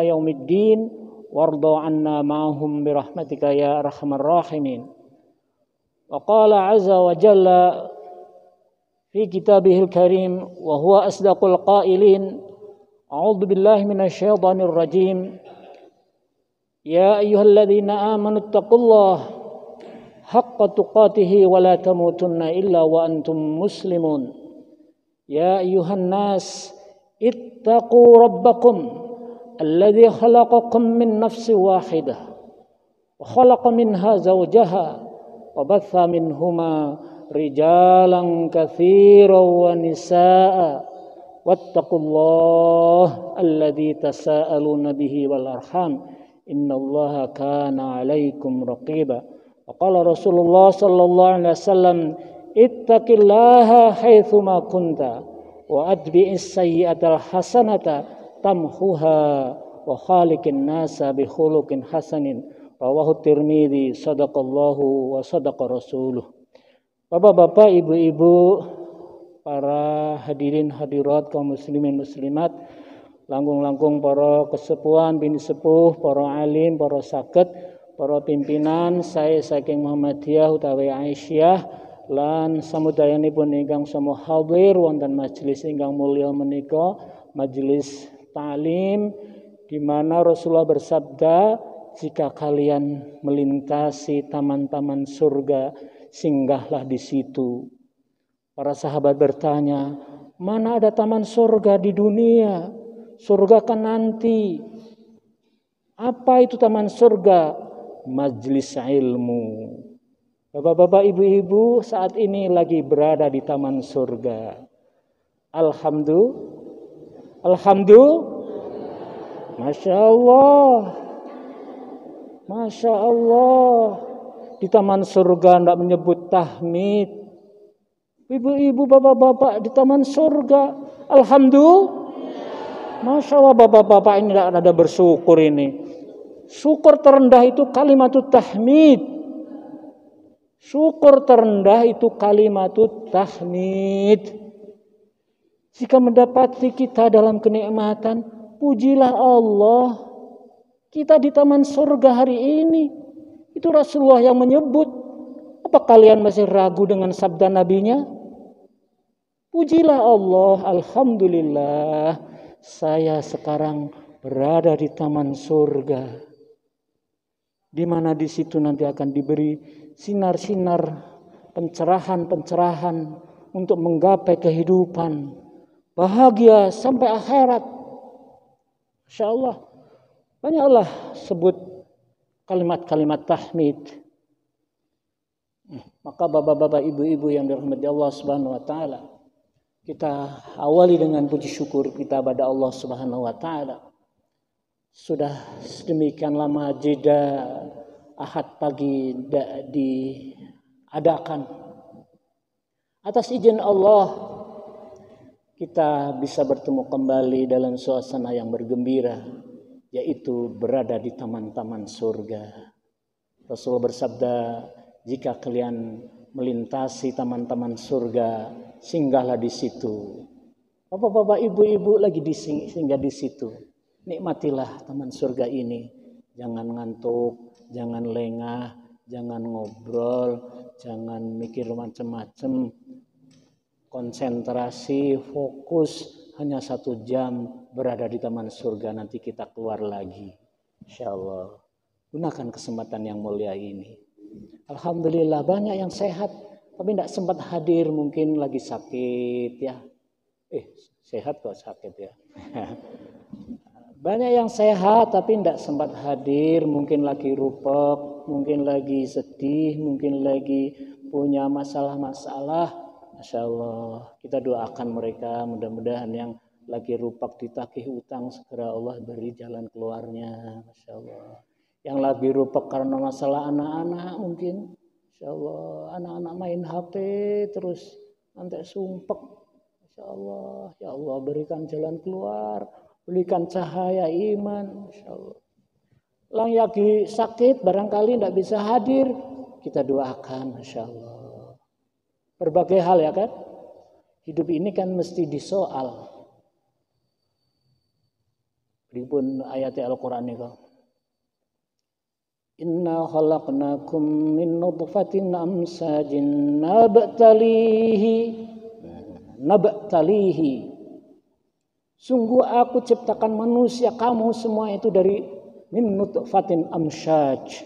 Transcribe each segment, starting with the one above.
ila yaumiddin warda 'anna ma'hum bi rahmatika ya arhamar rahimin. Wa qala 'azza wa jalla fi kitabihil karim wa huwa asdaqul qailin a'udzu billahi minasy syaithanir rajim. Ya ayyuhalladzina amanu taqullaha haqqa tuqatih wa la tamutunna illa wa antum muslimun. Ya ayyuhan nas ittaqu rabbakum alladzi khalaqakum min nafsin wahidah wa khalaqa minha zawjaha wa batha minhuma rijalan katsiran wa nisaa wattaqullaha alladzi tasaaluna bihi wal arham innallaha kana 'alaikum raqiba. Qala Rasulullah sallallahu alaihi wasallam ittaqillaha haitsuma kunta wa atbi'is sayyi'atal hasanata tamhuha wa khaliqin nasa bi khuluqin hasanin rawahu Tirmidzi sadaqallahu wa sadaqa rasuluh. Bapak-bapak, ibu-ibu, para hadirin hadirat kaum muslimin muslimat, langkung-langkung para kesepuhan bini sepuh, para alim, para sakit, para pimpinan saya saking Muhammadiyah utawi Aisyah lan samudayanipun ingkang samuh hadir wonten majelis ingkang mulya menika, majelis ta'lim di mana Rasulullah bersabda, jika kalian melintasi taman-taman surga, singgahlah di situ. Para sahabat bertanya, mana ada taman surga di dunia? Surga kan nanti. Apa itu taman surga? Majelis ilmu. Bapak-bapak, ibu-ibu, saat ini lagi berada di taman surga. Alhamdulillah. Masya Allah. Masya Allah. Di taman surga tidak menyebut tahmid. Ibu-ibu, bapak-bapak, di taman surga. Alhamdulillah. Masya Allah, bapak-bapak ini tidak ada bersyukur ini. Syukur terendah itu kalimatut tahmid. Syukur terendah itu kalimatut tahmid. Jika mendapati kita dalam kenikmatan, pujilah Allah. Kita di taman surga hari ini. Itu Rasulullah yang menyebut. Apa kalian masih ragu dengan sabda nabinya? Pujilah Allah. Alhamdulillah, saya sekarang berada di taman surga. Di mana di situ nanti akan diberi sinar-sinar, pencerahan-pencerahan untuk menggapai kehidupan bahagia sampai akhirat. Masya Allah, banyaklah sebut kalimat-kalimat tahmid. Maka bapak-bapak, ibu-ibu yang dirahmati Allah Subhanahu wa taala, kita awali dengan puji syukur kita pada Allah Subhanahu wa taala. Sudah sedemikian lama jeda Ahad pagi diadakan. Atas izin Allah kita bisa bertemu kembali dalam suasana yang bergembira, yaitu berada di taman-taman surga. Rasul bersabda, jika kalian melintasi taman-taman surga, singgahlah di situ. Bapak-bapak, ibu-ibu lagi singgah di situ. Nikmatilah taman surga ini. Jangan ngantuk, jangan lengah, jangan ngobrol, jangan mikir macam-macam. Konsentrasi, fokus, hanya 1 jam berada di taman surga, nanti kita keluar lagi. Insyaallah. Gunakan kesempatan yang mulia ini. Alhamdulillah banyak yang sehat, tapi tidak sempat hadir, mungkin lagi sakit ya. Sehat kok sakit ya. Banyak yang sehat tapi tidak sempat hadir, mungkin lagi rupek, mungkin lagi sedih, mungkin lagi punya masalah-masalah. Masya Allah, kita doakan mereka, mudah-mudahan yang lagi rupek ditagih utang segera Allah beri jalan keluarnya. Masya Allah. Yang lagi rupek karena masalah anak-anak mungkin, Masya Allah, anak-anak main HP terus nanti sumpek. Masya Allah, ya Allah berikan jalan keluar. Berikan cahaya iman, Masya Allah. Yang lagi sakit barangkali tidak bisa hadir, kita doakan, Masya Allah. Berbagai hal ya kan. Hidup ini kan mesti disoal. Pripun ayat Al-Qur'an niku. Inna khalaqnakum min nutfatin amsajin nabtalihi. Sungguh aku ciptakan manusia kamu semua itu dari min nutfatin amsaj,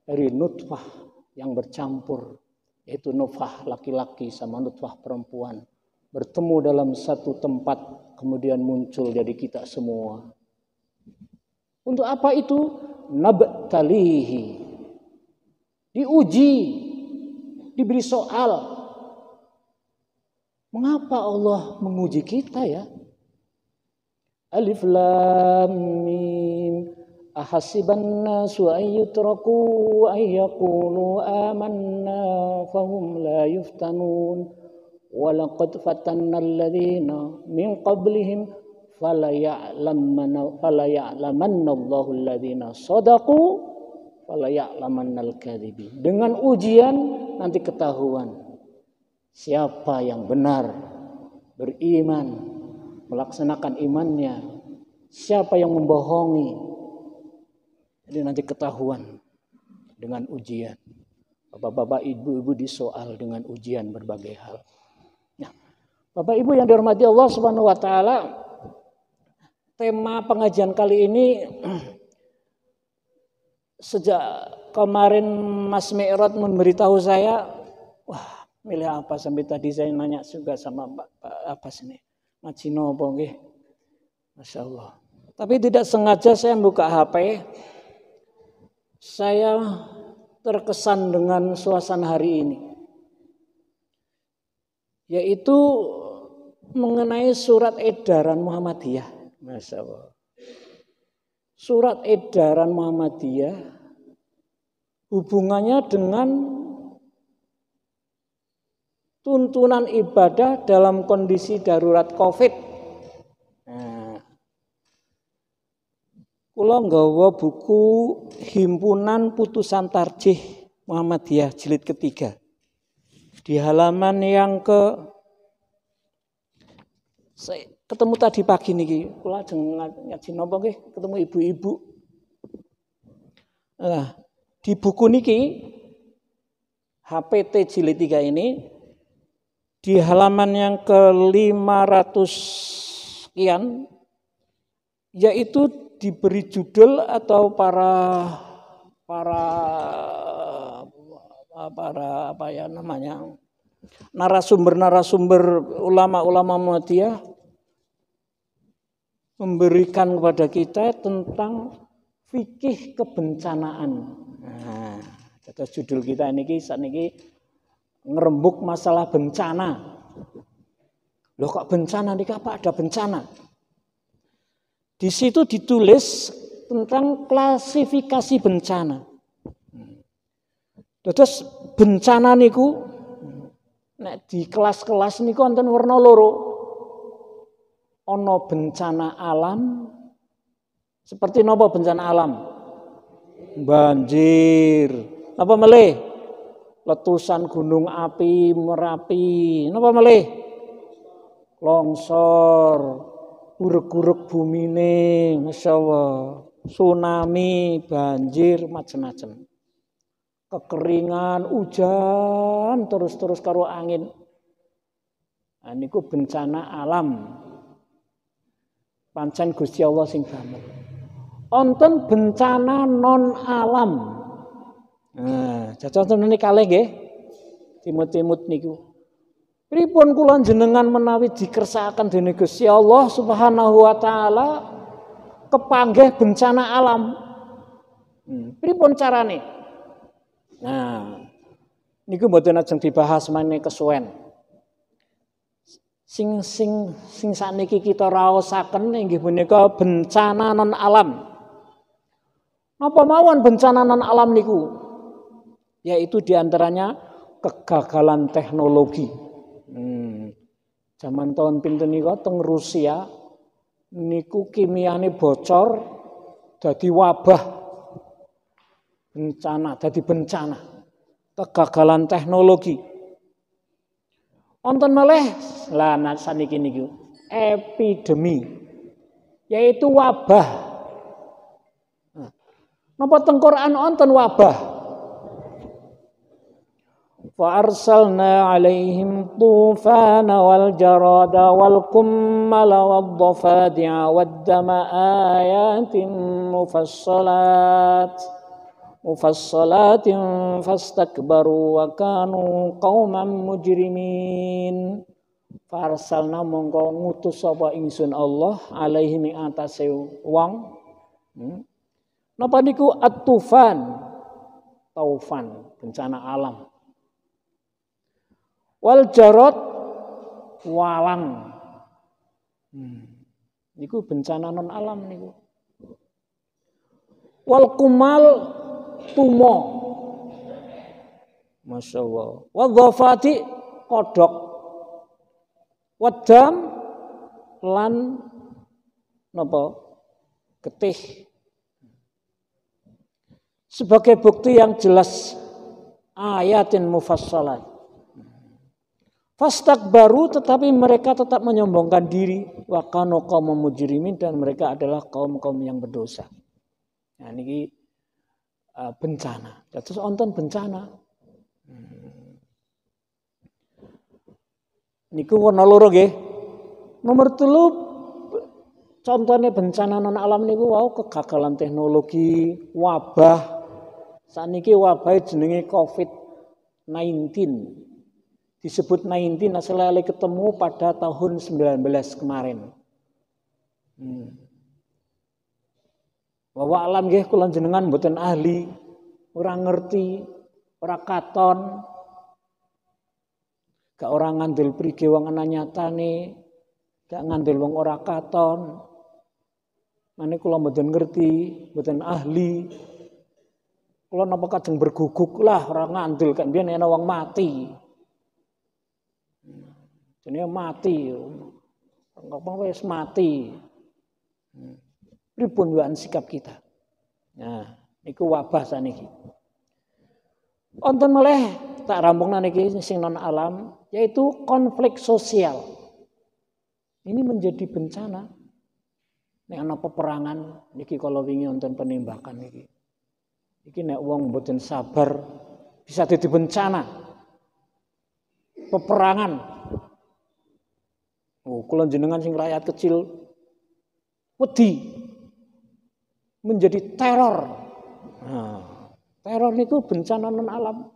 dari nutfah yang bercampur, yaitu nutfah laki-laki sama nutfah perempuan bertemu dalam satu tempat, kemudian muncul jadi kita semua. Untuk apa itu? Nabtalihi. Diuji, diberi soal. Mengapa Allah menguji kita ya? Alif lam mim. Ahasiban nasu ayyutraku ayyaqulu amanna fahum la yuftanun. Walaqad fatanna alladhina min qablihim fala ya'lamanna Allahu alladhina sadaqu fala ya'lamanna al-kadhibin. Dengan ujian nanti ketahuan siapa yang benar beriman, melaksanakan imannya, siapa yang membohongi. Jadi nanti ketahuan dengan ujian. Bapak-bapak, ibu-ibu disoal dengan ujian berbagai hal. Nah, Bapak Ibu yang dirahmati Allah Subhanahu wa taala, tema pengajian kali ini sejak kemarin Mas Mi'rad memberitahu saya, wah, milih apa sampai tadi saya nanya juga sama Pak apa sini? Macino apa nggih? Masya Allah. Tapi tidak sengaja saya buka HP, saya terkesan dengan suasana hari ini, yaitu mengenai surat edaran Muhammadiyah. Masya Allah. Surat edaran Muhammadiyah hubungannya dengan tuntunan ibadah dalam kondisi darurat COVID. Nah, kula nggawa buku Himpunan Putusan Tarjih Muhammadiyah jilid ketiga. Di halaman yang saya ketemu tadi pagi niki, kula ajeng ngaji napa nggih, ketemu ibu-ibu. Nah, di buku niki HPT jilid 3 ini di halaman yang ke-500 sekian, yaitu diberi judul atau para apa ya namanya, narasumber ulama-ulama Muhammadiyah memberikan kepada kita tentang fikih kebencanaan. Nah, kata judul kita niki sakniki ngerembuk masalah bencana. Loh kok bencana niki, apa ada bencana? Di situ ditulis tentang klasifikasi bencana. Terus bencana niku nek di kelas-kelas niku wonten werna loro. Ana bencana alam. Seperti napa bencana alam? Banjir. Napa melih? Letusan gunung api Merapi. Napa melih? Longsor, gurek-gurek bumine, Masya Allah. Tsunami, banjir, macam-macam. Kekeringan, hujan, terus karo angin. Nah, niku bencana alam. Pancen Gusti Allah sing damel. Wonten bencana non alam. Nah, contoh niki kalih nggih. Timut-timut niku. Pripun kula jenengan menawi dikersakaken dening Gusti Allah Subhanahu wa taala kepanggih bencana alam. Pripun carane? Nah, niku mboten ajeng dibahas meneh kesuwen. Sing sakniki kita raosaken inggih punika bencana non alam. Napa mawon bencana non alam niku? Yaitu diantaranya kegagalan teknologi. Zaman tahun pinten niku teng Rusia niku kimiane bocor dadi wabah. Dadi bencana. Kegagalan teknologi. Wonten malih lah saniki niku epidemi. yaitu wabah. Napa teng Quran wonten wabah? Fa arsalna 'alaihim tufana wal jarada wal kummala wad dhafadi'a wad dama ayatin mufassalatin fastakbaru wa kanu qauman mujrimin. Fa arsalna mongko ngutus sapa ingsun Allah 'alaihim ing atase wong. Napa niku at-tufan, taufan, bencana alam. Wal jarad, walang. Niku bencana non alam niku. Wal kumal, tumo. Masya Allah. Wal dhafati, kodok. Wadam, lan napa? Getih. Sebagai bukti yang jelas ayatin mufassalat. Fastakbaru, tetapi mereka tetap menyombongkan diri. Wa kanu qauman mujrimin, dan mereka adalah kaum-kaum yang berdosa. Nah niki bencana. Terus wonten bencana. Niku warna loro nggih. Nomor 3 contohnya bencana non alam niku wau kegagalan teknologi, wabah. Saniki wabah jenenge COVID-19. Disebut 19 asalnya ketemu pada tahun 19 kemarin. Bahwa alam nggih kula jenengan mboten ahli, ora ngerti, ora katon. Gak ora ngandel prige wong ana nyatane, gak ngandel wong ora katon. Mane kula mboten ngerti, mboten ahli. Kula napa kajeng berguguk lah ora ngandel kan biyen ana wong mati. Jenenge mati. Ngapa wis mati. Pripun wae sikap kita. Nah, niku wabah saniki. Wonten meleh tak rampungna niki sing non alam yaitu konflik sosial. Ini menjadi bencana. Nek ana peperangan niki kala wingi wonten penembakan niki. Iki nek wong mboten sabar bisa dadi bencana. Peperangan. Oh, kula jenengan sing rakyat kecil wedi menjadi teror. Nah, teror niku bencana non alam.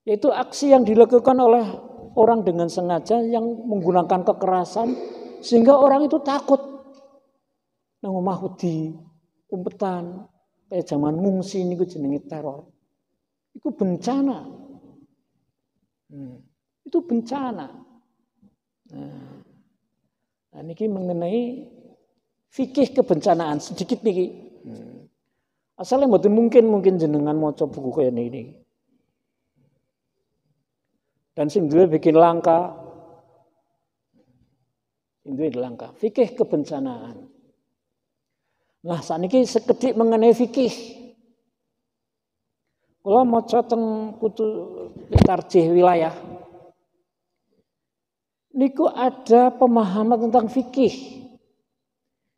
Yaitu aksi yang dilakukan oleh orang dengan sengaja yang menggunakan kekerasan sehingga orang itu takut. Nang omah wedi, umpetan, kayak zaman ngungsi niku jenenge teror. Itu bencana. Itu bencana. Nah, niki mengenai fikih kebencanaan sedikit niki. Asalnya mboten mungkin jenengan maca buku kaya niki. Dan sing duwe bikin langka. Sing duwe langka. Fikih kebencanaan. Nah, sakniki sekedhik mengenai fikih. Kula maca teng putu tarjih wilayah. Niku ada pemahaman tentang fikih.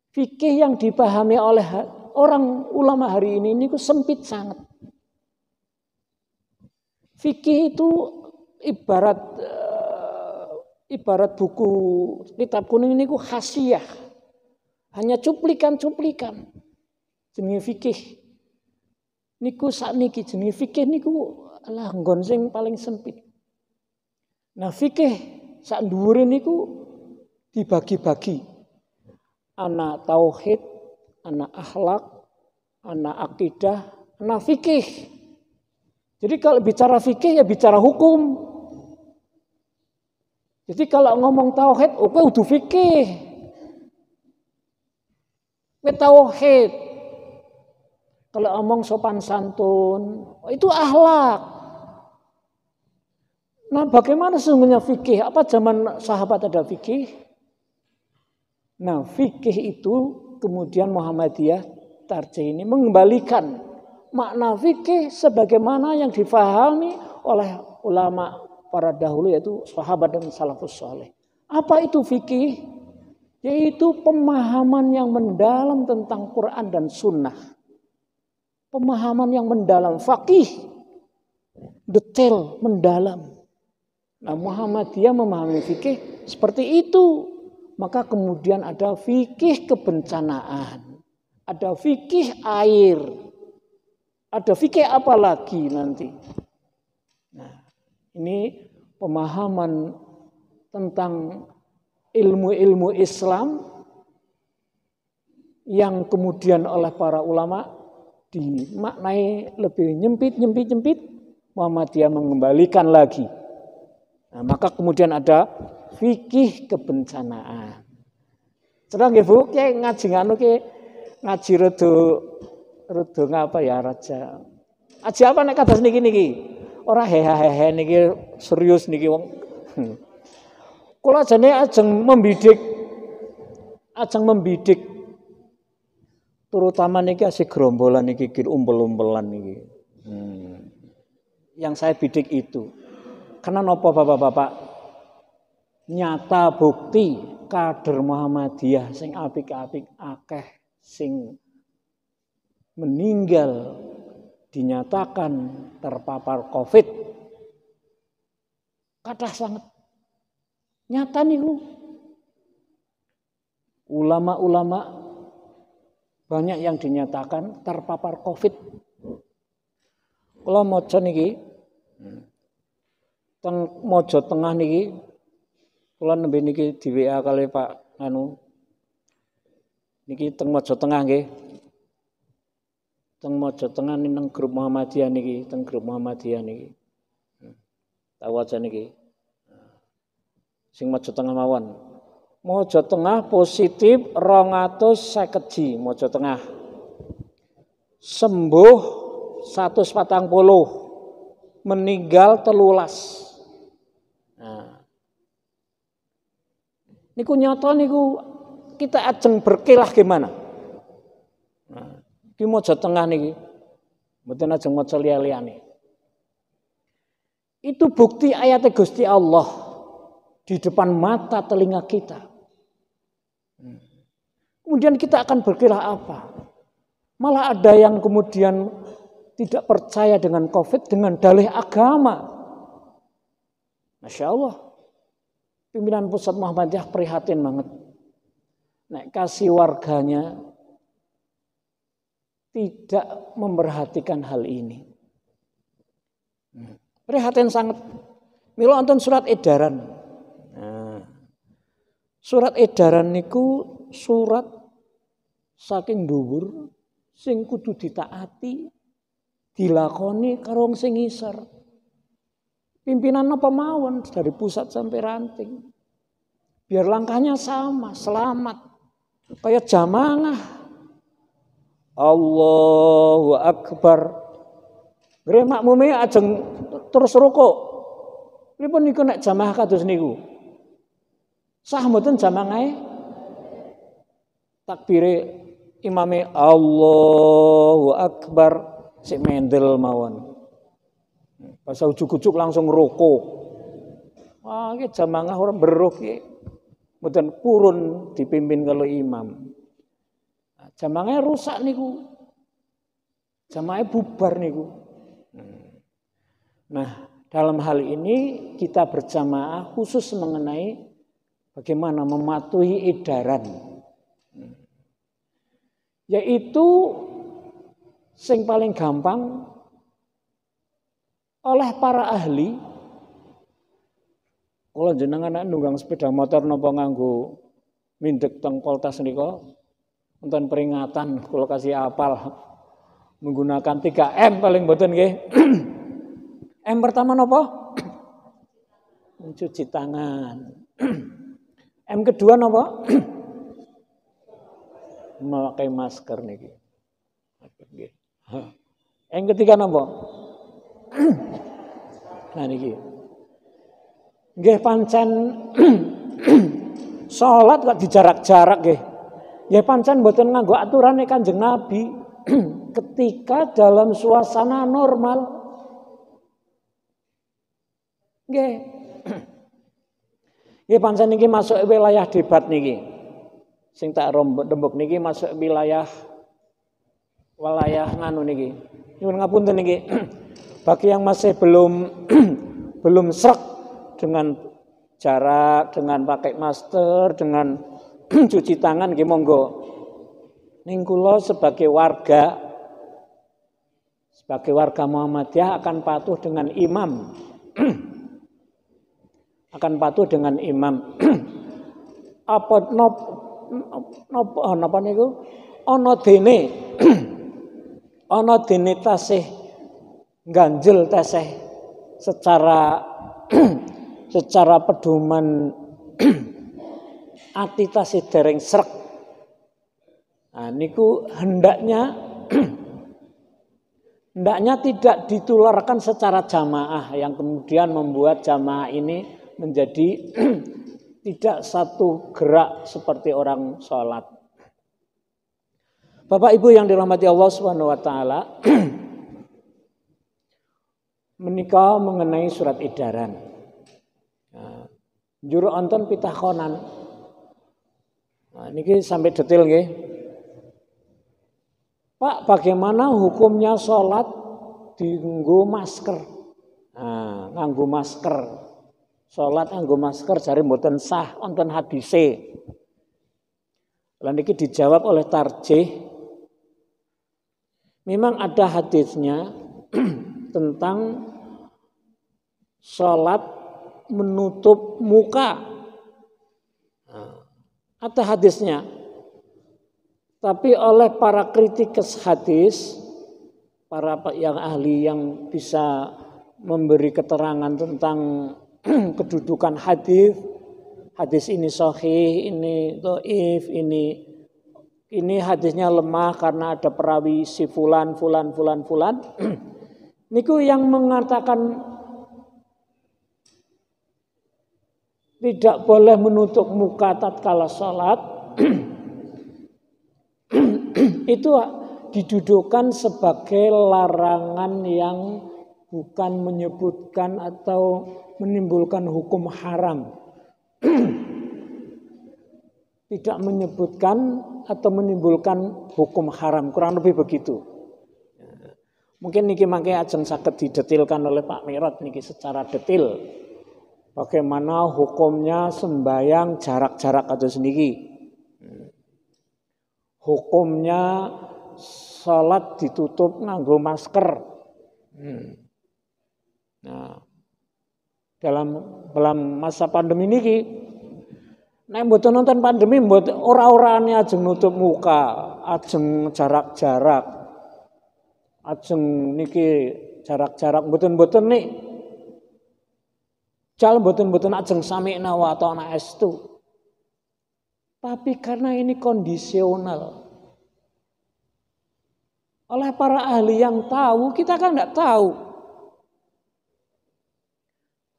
Fikih yang dipahami oleh orang ulama hari ini niku sempit sangat. Fikih itu ibarat buku kitab kuning niku khasiyah. Hanya cuplikan-cuplikan. Jenenge fikih. Niku sakniki jenenge fikih niku adalah nggon sing paling sempit. Nah, fikih sak dhuwure niku dibagi-bagi. Ana tauhid, ana akhlak, ana akidah, ana fikih. Jadi kalau bicara fikih ya bicara hukum. Jadi kalau ngomong tauhid, oke udah fikih. Tauhid. Kalau ngomong sopan santun, itu akhlak. Nah, bagaimana sesungguhnya fikih? Apa zaman sahabat ada fikih? Nah, fikih itu kemudian Muhammadiyah tarjih ini mengembalikan makna fikih sebagaimana yang difahami oleh ulama para dahulu yaitu sahabat dan salafus saleh. Apa itu fikih? Yaitu pemahaman yang mendalam tentang Quran dan Sunnah. Pemahaman yang mendalam, faqih, detail, mendalam. Nah, Muhammadiyah memahami fikih seperti itu. Maka kemudian ada fikih kebencanaan, ada fikih air, ada fikih apa lagi nanti. Nah, ini pemahaman tentang ilmu-ilmu Islam yang kemudian oleh para ulama dimaknai lebih nyempit. Muhammadiyah mengembalikan lagi. Nah, maka kemudian ada fikih kebencanaan. Sedang nggih Bu, ki ngaji nganu ki ngaji rada ngapa ya raja. Aji apa nek kados niki? Ora hehe niki serius niki wong. Kula jane ajeng membidik terutama niki asih gerombolan niki umpel-umpelan niki. Yang saya bidik itu. Karena napa Bapak-bapak? Nyata bukti kader Muhammadiyah sing apik-apik akeh sing meninggal dinyatakan terpapar Covid. Kathah sangat. Nyata niku. Ulama-ulama banyak yang dinyatakan terpapar Covid. Kula maca niki teng mojo tengah niki kula nembe niki di WA kali Pak anu niki teng mojo tengah nggih. Teng mojo tengah nang grup Muhammadiyah niki, teng grup Muhammadiyah niki. Tak waca niki. Sing mojo tengah mawon. Mojo tengah positif 250 ji mojo tengah. Sembuh 140, meninggal 13. Nah. Niku nyata niku kita ajeng berkelah gimana? Nah, iki mojo tengah niki. Mboten ajeng maca liya-liyane. Itu bukti ayat Gusti Allah di depan mata telinga kita. Kemudian kita akan berkira apa? Malah ada yang kemudian tidak percaya dengan Covid dengan dalih agama. Masya Allah. Pimpinan pusat Muhammadiyah prihatin banget. Nek kasih warganya tidak memperhatikan hal ini. Prihatin sangat. Milo nonton surat edaran. Nah, surat edaran niku surat saking dhuwur sing kudu ditaati, dilakoni karo wong sing ngisor. Pimpinan apa mawon dari pusat sampai ranting. Biar langkahnya sama, selamat. Kayak jamaah. Allahu Akbar. Gere makmume ajeng terus rukuk. Pripun niku nek jamaah kados niku? Sah mboten jamaahe? Takbire imame Allahu Akbar sik mendel mawon. Pas ujug-ujug langsung rukuk. Wah, iki jamaah orang beruh iki. Mboten purun dipimpin kalau imam. Nah, jamaahnya rusak niku. Jamaahnya bubar niku. Nah, dalam hal ini kita berjamaah khusus mengenai bagaimana mematuhi edaran. Yaitu sing paling gampang oleh para ahli. Kalau jenengan nunggang sepeda motor napa nganggo mindek teng Poltas nika wonten peringatan kula kasih apal menggunakan 3M paling mboten nggih. M pertama napa? Mencuci tangan. M kedua napa? Memakai masker niki. Nggih. Yang ketiga napa? Nah niki. Nggih pancen salat kok dijarak-jarak nggih. Nggih pancen mboten nganggo aturane Kanjeng Nabi ketika dalam suasana normal. Nggih. Nggih pancen niki masuk wilayah debat niki. sing tak rembug niki masuk wilayah nganu niki. Nyuwun ngapunten niki. Bagi yang masih belum srek dengan jarak, dengan pakai masker, dengan cuci tangan nggih monggo. Ning kula sebagai warga Muhammadiyah akan patuh dengan imam. Akan patuh dengan imam. Apa napa niku? Ana dene tasih ganjel tasih secara pedoman ati tasih dereng srek. Nah niku hendaknya tidak ditularkan secara jamaah yang kemudian membuat jamaah ini menjadi tidak satu gerak seperti orang sholat. Bapak Ibu yang dirahmati Allah Subhanahu wa taala, menika mengenai surat edaran. Juru onton pitakhonan. Nah, niki sampai detail nggih. Pak, bagaimana hukumnya sholat dienggo masker? Nah, nganggo masker. Sholat nganggo masker jare mboten sah wonten hadise. Lan niki dijawab oleh tarjih. Memang ada hadisnya tentang sholat menutup muka. Nah, ada hadisnya. Tapi oleh para kritikus hadis, para yang ahli yang bisa memberi keterangan tentang kedudukan hadis ini sahih, ini dhaif, ini hadisnya lemah karena ada perawi si fulan. Niku yang mengatakan tidak boleh menutup muka tatkala salat itu didudukan sebagai larangan yang bukan menyebutkan atau menimbulkan hukum haram. Tidak menyebutkan atau menimbulkan hukum haram, kurang lebih begitu. Mungkin niki mangke ajeng saged didetilkan oleh Pak Mirot niki secara detail. Bagaimana hukumnya sembahyang jarak-jarak kados niki. Hukumnya salat ditutup nganggo masker. Nah, dalam masa pandemi niki, nek mboten nonton pandemi mboten ora-orane ajeng nutup muka, ajeng jarak-jarak. Ajeng niki jarak-jarak mboten nik. Jal mboten ajeng sami'na wa ta'na estu. Tapi karena ini kondisional. Oleh para ahli yang tahu, kita kan enggak tahu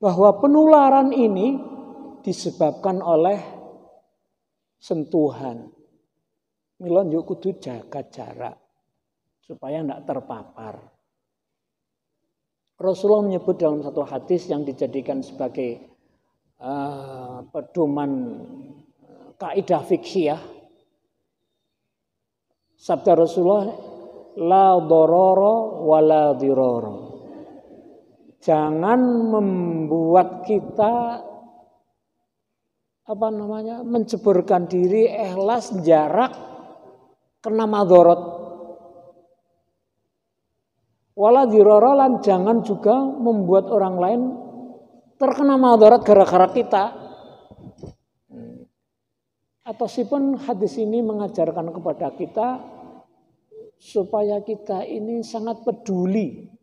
bahwa penularan ini disebabkan oleh sentuhan. Mila njuk kudu jaga jarak supaya enggak terpapar. Rasulullah menyebut dalam satu hadis yang dijadikan sebagai pedoman kaidah fiqhiyah. Sabda Rasulullah, la dororo wala diroro. Jangan membuat kita menceburkan diri ikhlas jarak kena madorot. Wala diroro lan jangan juga membuat orang lain terkena madorot gara-gara kita. Ataupun hadis ini mengajarkan kepada kita supaya kita ini sangat peduli.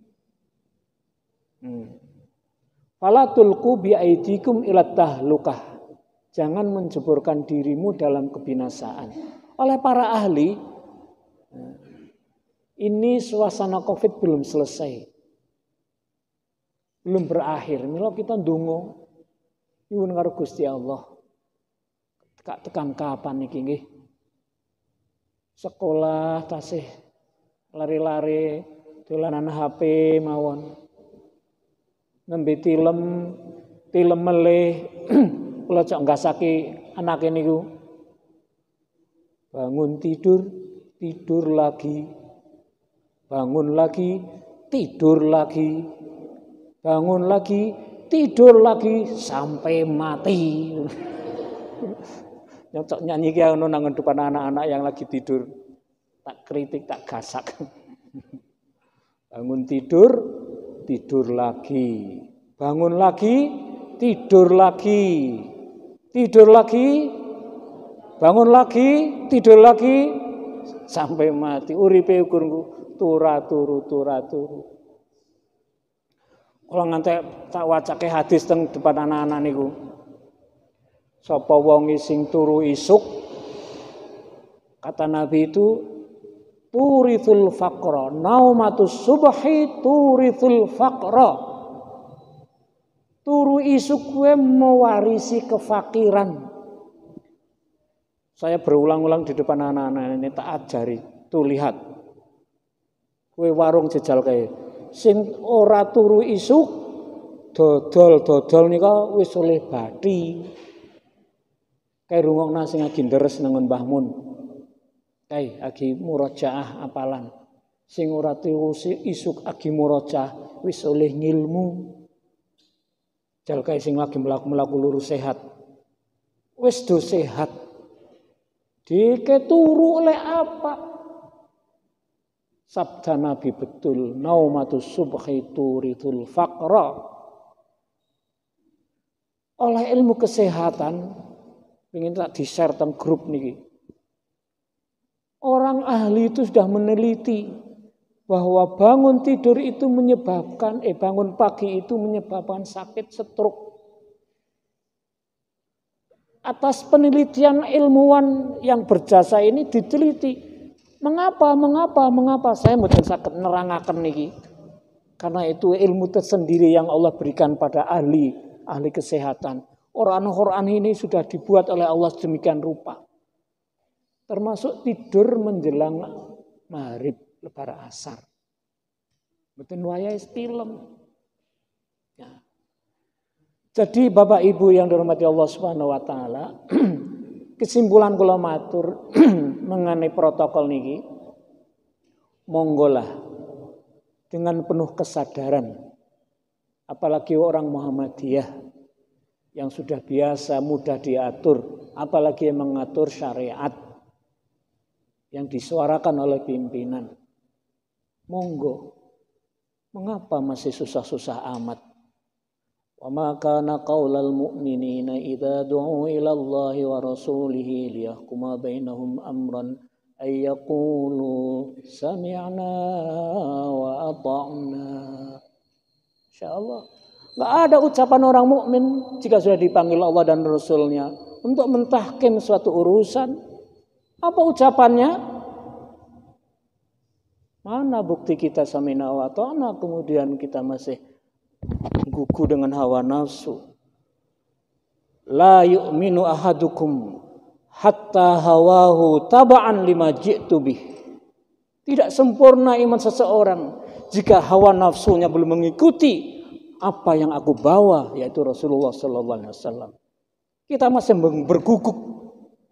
Fala tulqu bi aidikum ila tahlukah. Jangan menjeburkan dirimu dalam kebinasaan. Oleh para ahli, ini suasana Covid belum selesai. Belum berakhir. Mila kita ndonga nyuwun karo Gusti Allah. Tekan kapan iki nggih? Sekolah tasih lari-lari dolanan HP mawon. Nembe tilem meleh kula cok nggasaki anake niku. Bangun tidur, tidur lagi. Bangun lagi, tidur lagi. Bangun lagi, tidur lagi sampai mati. Nyocok nyanyi ki ono nang depan anak-anak yang lagi tidur. Tak kritik, tak gasak. Bangun tidur, tidur lagi. Bangun lagi, tidur lagi. Tidur lagi, bangun lagi, tidur lagi sampai mati. Uripe ukurku turu. Kalau ngantek tak wacake hadis teng depan anak-anak niku. Sapa wong sing turu isuk, kata Nabi itu turithul faqra, naumatus subhi turithul faqra. Turu isuk kowe mewarisi kefakiran. Saya berulang-ulang di depan anak-anak ini tak ajari, tuh lihat. Kowe warung jejal kae. Sing ora turu isuk dodol nika wis oleh bathi. Kae rungokna sing agi deres nang Mbah Mun. Kae agi murojaah apalan. Sing ora turu isuk agi murojaah wis oleh ngilmu. Jal kae sing lagi mlaku-mlaku lurus sehat. Wis do sehat. Dike turu oleh apa? Sabda Nabi betul, naumatus subhi turithul faqra. Oleh ilmu kesehatan, ingin tak di-share teng grup niki. Orang ahli itu sudah meneliti bahwa bangun tidur itu menyebabkan bangun pagi itu menyebabkan sakit stroke. Atas penelitian ilmuwan yang berjasa ini diteliti. Mengapa? Saya mboten saged nerangaken niki. Karena itu ilmu tersendiri yang Allah berikan pada ahli kesehatan. Quran ini sudah dibuat oleh Allah sedemikian rupa. Termasuk tidur menjelang maghrib lebar asar. Mboten wayahe film. Ya. Jadi Bapak Ibu yang dirahmati Allah Subhanahu wa taala, kesimpulan kula matur mengenai protokol niki, monggolah dengan penuh kesadaran, apalagi orang Muhammadiyah yang sudah biasa mudah diatur, apalagi yang mengatur syariat yang disuarakan oleh pimpinan. Monggo, mengapa masih susah-susah amat? Wa ma kana qaulal mu'minina idza du'u ila Allahi wa rasulihi liyahkuma bainahum amran ay yaqulu sami'na wa ata'na. Insyaallah enggak ada ucapan orang mukmin jika sudah dipanggil Allah dan Rasulnya untuk mentahkim suatu urusan. Apa ucapannya? Mana bukti kita sami'na wa ata'na kemudian kita masih gugu dengan hawa nafsu. La yu'minu ahadukum hatta hawahu taba'an lima ji'tu bih. Tidak sempurna iman seseorang jika hawa nafsunya belum mengikuti apa yang aku bawa, yaitu Rasulullah sallallahu alaihi wasallam. Kita masih berguguk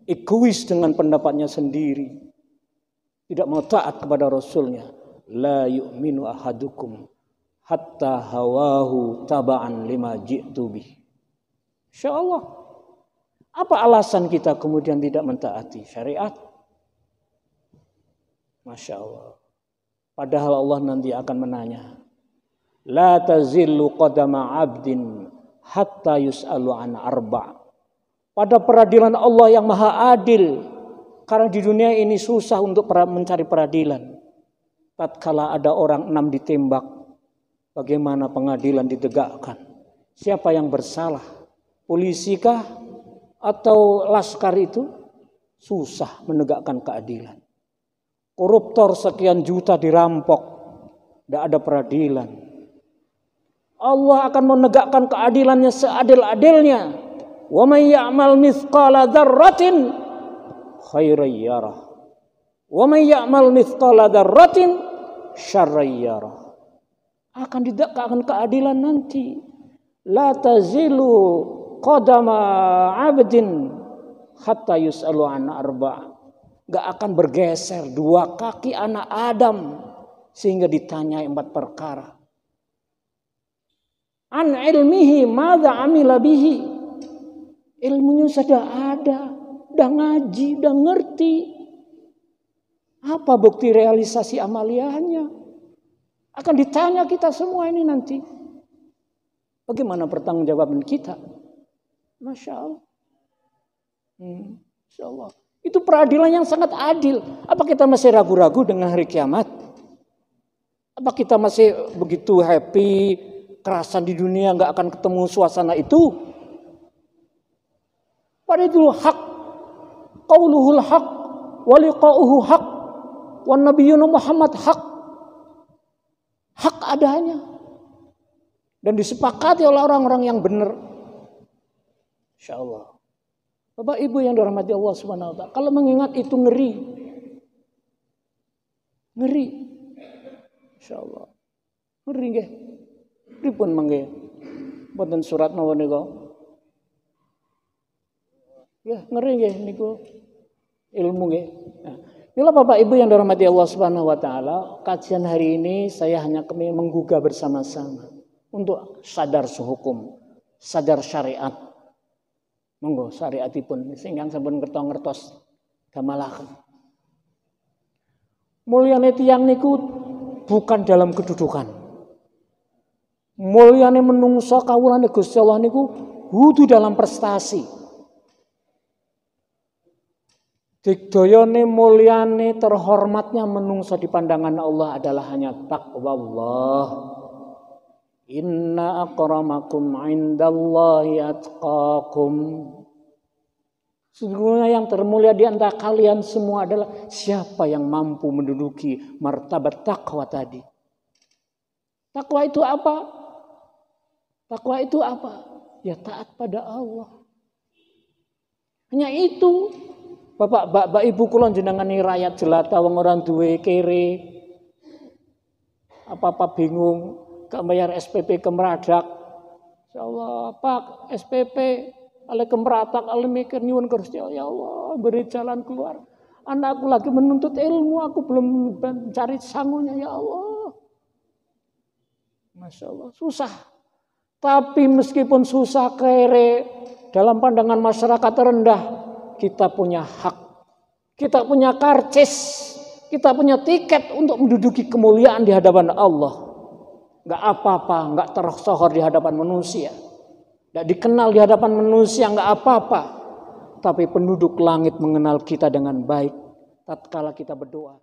egois dengan pendapatnya sendiri. Tidak mau taat kepada Rasulnya. La yu'minu ahadukum hatta hawahu taba'an lima ji'tu bih. Insyaallah. Apa alasan kita kemudian tidak mentaati syariat? Masya Allah. Padahal Allah nanti akan menanya. La tazillu qadama abdin hatta yus'alu an arba'. Pada peradilan Allah yang maha adil. Karena di dunia ini susah untuk mencari peradilan. Tatkala ada orang 6 ditembak. Bagaimana pengadilan ditegakkan? Siapa yang bersalah? Polisikah atau laskar itu? Susah menegakkan keadilan. Koruptor sekian juta dirampok. Tidak ada peradilan. Allah akan menegakkan keadilannya seadil-adilnya. Wa may ya'mal mithqala dzarratin khairan yarah. Wa may ya'mal mithqala dzarratin syarran yarah. Akan ditegakkan keadilan nanti. La tazilu qadama 'abdin hatta yus'alu an arba'. Gak akan bergeser 2 kaki anak Adam sehingga ditanya 4 perkara. An ilmihi madza amila bihi. Ilmunya sudah ada, udah ngaji, udah ngerti. Apa bukti realisasi amaliyahnya? Akan ditanya kita semua ini nanti. Bagaimana pertanggungjawaban kita? Masya Allah. Masya Allah. Itu peradilan yang sangat adil. Apa kita masih ragu-ragu dengan hari kiamat? Apa kita masih begitu happy, kerasan di dunia nggak akan ketemu suasana itu? Pada itu hak, qauluhul hak, wa liqa'uhu hak, wa nabiyyuna Muhammad hak. Hak adanya. Dan disepakati oleh orang-orang yang benar. Insyaallah. Bapak Ibu yang dirahmati Allah Subhanahu wa taala, kalau mengingat itu ngeri. Ngeri. Insyaallah. Ngeri nggih. Pripun mangke? Boten surat napa nika? Ya, ngeri nggih niku. Ilmu nggih. Nah, inilah Bapak Ibu yang dirahmati Allah Subhanahu wa taala, kajian hari ini saya hanya menggugah bersama-sama untuk sadar sehukum, sadar syariat. Monggo syariatipun sing ingkang sampun ngertos damalaken. Mulyane tiyang niku bukan dalam kedudukan. Mulyane menungso kawulane Gusti Allah niku kudu dalam prestasi. Digdayane mulyane terhormatnya menungso di pandangan Allah adalah hanya takwa Allah. Inna akramakum indallahi atqakum. Sesungguhnya yang termulia di antara kalian semua adalah siapa yang mampu menduduki martabat takwa tadi. Takwa itu apa? Takwa itu apa? Ya taat pada Allah. Hanya itu. Bapak Ibu kula jenengani rakyat jelata wong ora duwe kere. Apa-apa bingung. Gak bayar SPP kemeradak. Insyaallah Pak SPP ale kemeratak ale mikir nyuwun Gusti Allah, ya Allah beri jalan keluar. Anakku lagi menuntut ilmu, aku belum mencari sangunya, ya Allah. Masya Allah susah. Tapi meskipun susah kere dalam pandangan masyarakat rendah, kita punya hak. Kita punya karcis, kita punya tiket untuk menduduki kemuliaan di hadapan Allah. Gak apa-apa, gak tersohor di hadapan manusia. Gak dikenal di hadapan manusia, gak apa-apa. Tapi penduduk langit mengenal kita dengan baik tatkala kita berdoa.